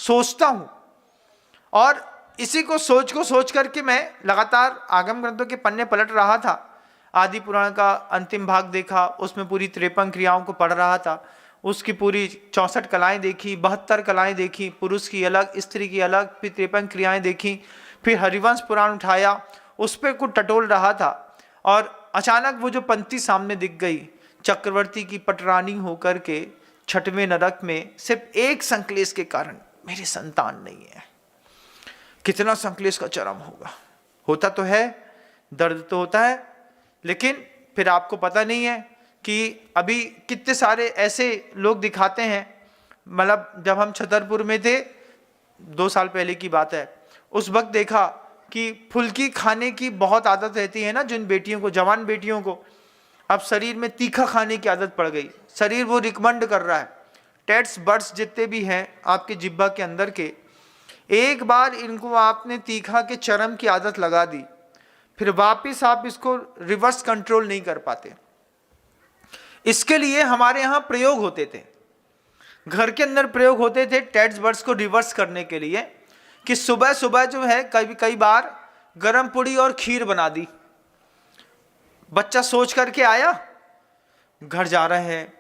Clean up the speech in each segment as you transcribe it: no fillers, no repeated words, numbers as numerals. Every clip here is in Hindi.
सोचता हूँ, और इसी को सोच करके मैं लगातार आगम ग्रंथों के पन्ने पलट रहा था। आदि पुराण का अंतिम भाग देखा, उसमें पूरी 53 क्रियाओं को पढ़ रहा था, उसकी पूरी 64 कलाएं देखी, 72 कलाएं देखी, पुरुष की अलग, स्त्री की अलग, फिर 53 क्रियाएं देखी, फिर हरिवंश पुराण उठाया, उस पर कुछ टटोल रहा था, और अचानक वो जो पंक्ति सामने दिख गई, चक्रवर्ती की पटरानी होकर के छठवें नरक में सिर्फ एक संक्लेश के कारण मेरी संतान नहीं है। कितना संक्लेश का चरम होगा। होता तो है, दर्द तो होता है, लेकिन फिर आपको पता नहीं है कि अभी कितने सारे ऐसे लोग दिखाते हैं। मतलब जब हम छतरपुर में थे, 2 साल पहले की बात है, उस वक्त देखा कि फुल्की खाने की बहुत आदत रहती है ना जिन बेटियों को, जवान बेटियों को, अब शरीर में तीखा खाने की आदत पड़ गई। शरीर वो रिकमेंड कर रहा है, टेट्स बर्ड्स जितने भी हैं आपके जिब्बा के अंदर के, एक बार इनको आपने तीखा के चरम की आदत लगा दी, फिर वापिस आप इसको रिवर्स कंट्रोल नहीं कर पाते। इसके लिए हमारे यहां प्रयोग होते थे, घर के अंदर प्रयोग होते थे टेट्स बर्ड्स को रिवर्स करने के लिए, कि सुबह सुबह जो है कई बार गरम पूड़ी और खीर बना दी। बच्चा सोच करके आया, घर जा रहे हैं,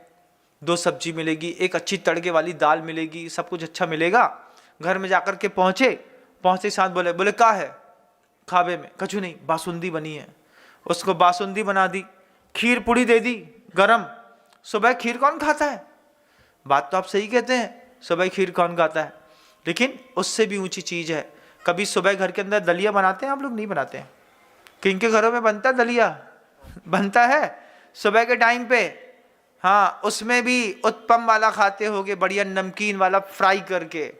2 सब्जी मिलेगी, एक अच्छी तड़के वाली दाल मिलेगी, सब कुछ अच्छा मिलेगा। घर में जाकर के पहुंचे साथ बोले का है खावे में? कछु नहीं, बासुंदी बनी है। उसको बासुंदी बना दी, खीर पूड़ी दे दी गरम। सुबह खीर कौन खाता है? बात तो आप सही कहते हैं, सुबह खीर कौन खाता है, लेकिन उससे भी ऊंची चीज है। कभी सुबह घर के अंदर दलिया बनाते हैं आप लोग? नहीं बनाते हैं। किनके घरों में बनता है दलिया? बनता है सुबह के टाइम पे। हाँ, उसमें भी उत्पम वाला खाते होगे, बढ़िया नमकीन वाला फ्राई करके।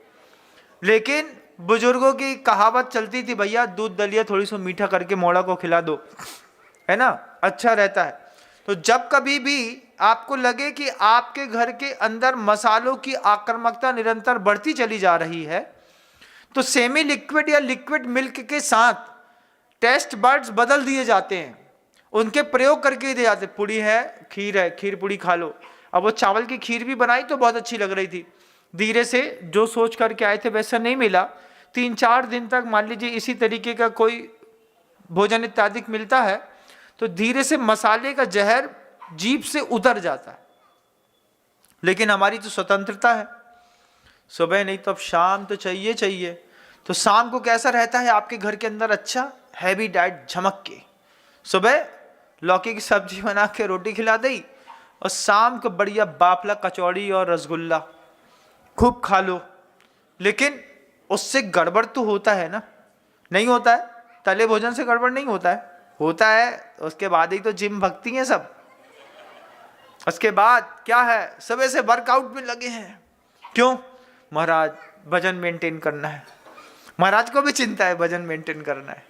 लेकिन बुजुर्गों की कहावत चलती थी, भैया दूध दलिया थोड़ी सी मीठा करके मोड़ा को खिला दो, है ना, अच्छा रहता है। तो जब कभी भी आपको लगे कि आपके घर के अंदर मसालों की आक्रामकता निरंतर बढ़ती चली जा रही है, तो सेमी लिक्विड या लिक्विड मिल्क के साथ टेस्ट बर्ड्स बदल दिए जाते हैं, उनके प्रयोग करके दिए जाते। पूड़ी है, खीर पूड़ी खा लो। अब वो चावल की खीर भी बनाई तो बहुत अच्छी लग रही थी, धीरे से जो सोच करके आए थे वैसा नहीं मिला। 3-4 दिन तक मान लीजिए इसी तरीके का कोई भोजन इत्यादि मिलता है, तो धीरे से मसाले का जहर जीभ से उतर जाता है। लेकिन हमारी तो स्वतंत्रता है, सुबह नहीं तो अब शाम तो चाहिए। तो शाम को कैसा रहता है आपके घर के अंदर? अच्छा हैवी डाइट झमक के, सुबह लौकी की सब्जी बना के रोटी खिला दी, और शाम को बढ़िया बाफला कचौड़ी और रसगुल्ला खूब खा लो। लेकिन उससे गड़बड़ तो होता है ना? नहीं होता है? तले भोजन से गड़बड़ नहीं होता है? होता है। उसके बाद ही तो जिम भक्ति है सब। उसके बाद क्या है, सुबह से वर्कआउट में लगे हैं। क्यों? महाराज वजन मेंटेन करना है। महाराज को भी चिंता है, वजन मेंटेन करना है।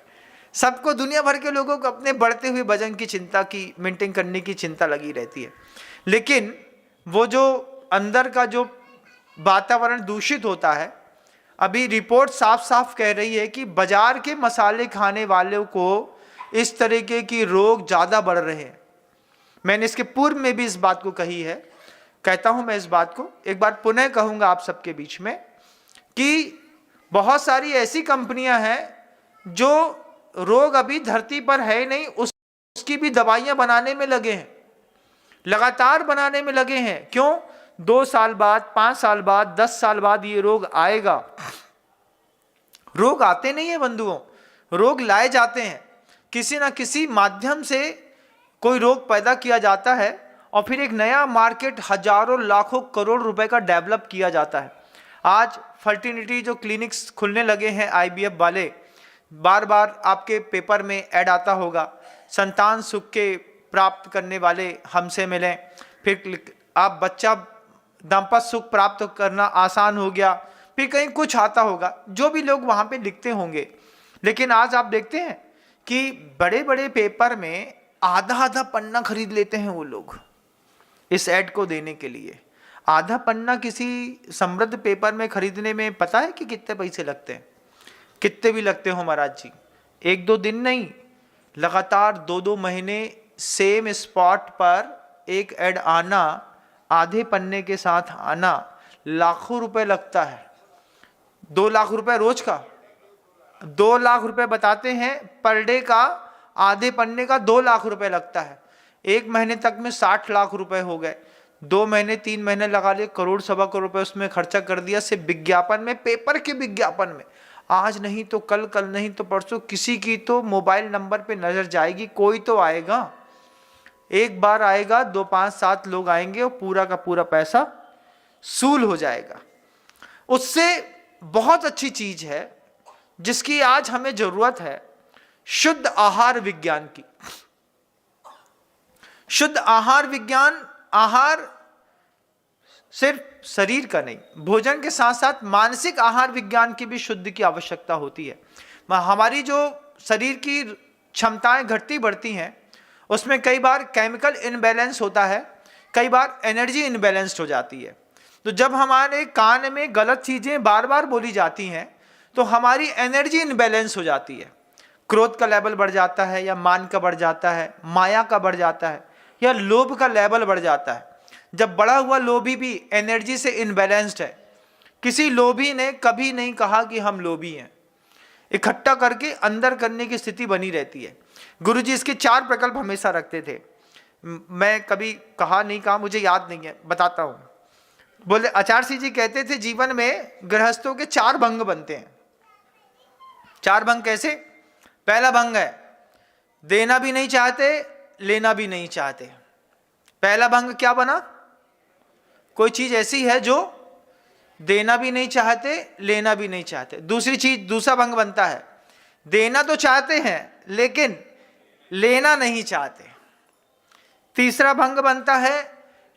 सबको, दुनिया भर के लोगों को अपने बढ़ते हुए वजन की चिंता की, मेंटेन करने की चिंता लगी रहती है। लेकिन वो जो अंदर का जो वातावरण दूषित होता है, अभी रिपोर्ट साफ साफ कह रही है कि बाजार के मसाले खाने वालों को इस तरीके की रोग ज्यादा बढ़ रहे हैं। मैंने इसके पूर्व में भी इस बात को कही है, कहता हूं मैं इस बात को एक बार पुनः कहूंगा आप सबके बीच में, कि बहुत सारी ऐसी कंपनियां हैं जो रोग अभी धरती पर है नहीं, उसकी भी दवाइयां बनाने में लगे हैं, लगातार बनाने में लगे हैं। क्यों? 2 साल बाद, 5 साल बाद, 10 साल बाद ये रोग आएगा। रोग आते नहीं है बंधुओं, रोग लाए जाते हैं। किसी ना किसी माध्यम से कोई रोग पैदा किया जाता है, और फिर एक नया मार्केट हजारों लाखों करोड़ रुपए का डेवलप किया जाता है। आज फर्टिलिटी जो क्लिनिक्स खुलने लगे हैं IVF वाले, बार बार आपके पेपर में ऐड आता होगा, संतान सुख के प्राप्त करने वाले हमसे मिलें, फिर आप बच्चा दाम्पत्य सुख प्राप्त करना आसान हो गया, फिर कहीं कुछ आता होगा, जो भी लोग वहां पे लिखते होंगे। लेकिन आज आप देखते हैं कि बड़े बड़े पेपर में आधा पन्ना खरीद लेते हैं वो लोग इस ऐड को देने के लिए। आधा पन्ना किसी समृद्ध पेपर में खरीदने में पता है कि कितने पैसे लगते हैं? कितने भी लगते हो महाराज जी, 1-2 दिन नहीं, लगातार 2-2 महीने सेम स्पॉट पर एक ऐड आना, आधे पन्ने के साथ आना, लाखों रुपए लगता है। 2 लाख रुपए रोज का, 2 लाख रुपए बताते हैं पर डे का, आधे पन्ने का 2 लाख रुपए लगता है। 1 महीने तक में 60 लाख रुपए हो गए। 2 महीने 3 महीने लगा लिए, करोड़ सवा करोड़ रुपए उसमें खर्चा कर दिया सिर्फ विज्ञापन में, पेपर के विज्ञापन में। आज नहीं तो कल, कल नहीं तो परसों किसी की तो मोबाइल नंबर पे नजर जाएगी, कोई तो आएगा। एक बार आएगा, 2 5 7 लोग आएंगे और पूरा का पूरा पैसा सूल हो जाएगा। उससे बहुत अच्छी चीज है जिसकी आज हमें जरूरत है, शुद्ध आहार विज्ञान की। शुद्ध आहार विज्ञान, आहार सिर्फ शरीर का नहीं, भोजन के साथ साथ मानसिक आहार विज्ञान की भी शुद्ध की आवश्यकता होती है। हमारी जो शरीर की क्षमताएं घटती बढ़ती हैं, उसमें कई बार केमिकल इनबैलेंस होता है, कई बार एनर्जी इनबैलेंस्ड हो जाती है। तो जब हमारे कान में गलत चीजें बार बार बोली जाती हैं तो हमारी एनर्जी इनबैलेंस हो जाती है। क्रोध का लेवल बढ़ जाता है, या मान का बढ़ जाता है, माया का बढ़ जाता है, या लोभ का लेवल बढ़ जाता है। जब बढ़ा हुआ लोभी भी एनर्जी से इनबैलेंस्ड है, किसी लोभी ने कभी नहीं कहा कि हम लोभी हैं, इकट्ठा करके अंदर करने की स्थिति बनी रहती है। गुरुजी इसके 4 प्रकल्प हमेशा रखते थे। मैं कभी कहा नहीं कहा, मुझे याद नहीं है, बताता हूं। बोले आचार्य सिंह जी कहते थे जीवन में गृहस्थों के 4 भंग बनते हैं। 4 भंग कैसे? पहला भंग है देना भी नहीं चाहते, लेना भी नहीं चाहते। पहला भंग क्या बना? कोई चीज ऐसी है जो देना भी नहीं चाहते, लेना भी नहीं चाहते। दूसरा भंग बनता है देना तो चाहते हैं लेकिन लेना नहीं चाहते। तीसरा भंग बनता है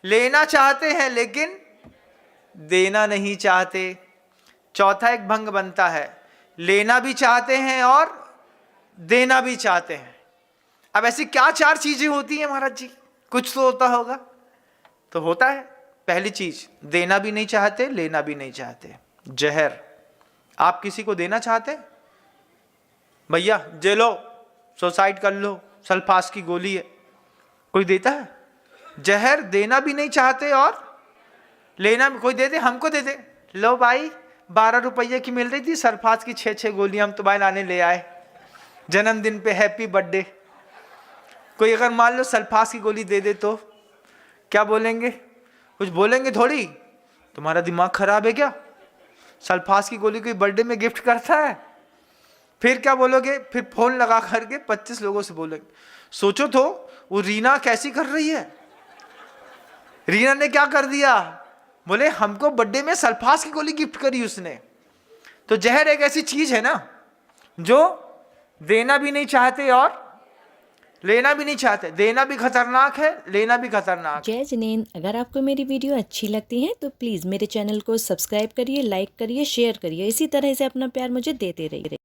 लेना चाहते हैं लेकिन देना नहीं चाहते। चौथा एक भंग बनता है लेना भी चाहते हैं और देना भी चाहते हैं। अब ऐसी क्या 4 चीजें होती हैं महाराज जी? कुछ तो होता होगा। तो होता है पहली चीज, देना भी नहीं चाहते, लेना भी नहीं चाहते। जहर। आप किसी को देना चाहते? भैया जे लो, सुसाइड कर लो, सल्फास की गोली है, कोई देता है? जहर देना भी नहीं चाहते और लेना भी। कोई दे दे, हमको दे दे, लो भाई 12 रुपये की मिल रही थी सल्फास की 6 गोलियां हम तुम्हारे लाने ले आए जन्मदिन पे, हैप्पी बर्थडे। कोई अगर मान लो सल्फास की गोली दे दे तो क्या बोलेंगे? कुछ बोलेंगे थोड़ी। तुम्हारा दिमाग खराब है क्या? सल्फास की गोली कोई बर्थडे में गिफ्ट करता है? फिर क्या बोलोगे? फिर फोन लगा करके 25 लोगों से बोलोगे। सोचो तो वो रीना कैसी कर रही है। रीना ने क्या कर दिया? बोले हमको बर्थडे में सल्फास की गोली गिफ्ट करी उसने। तो जहर एक ऐसी चीज है ना जो देना भी नहीं चाहते और लेना भी नहीं चाहते। देना भी खतरनाक है, लेना भी खतरनाक है। जय जिनेंद्र, अगर आपको मेरी वीडियो अच्छी लगती है तो प्लीज़ मेरे चैनल को सब्सक्राइब करिए, लाइक करिए, शेयर करिए। इसी तरह से अपना प्यार मुझे देते रहिए।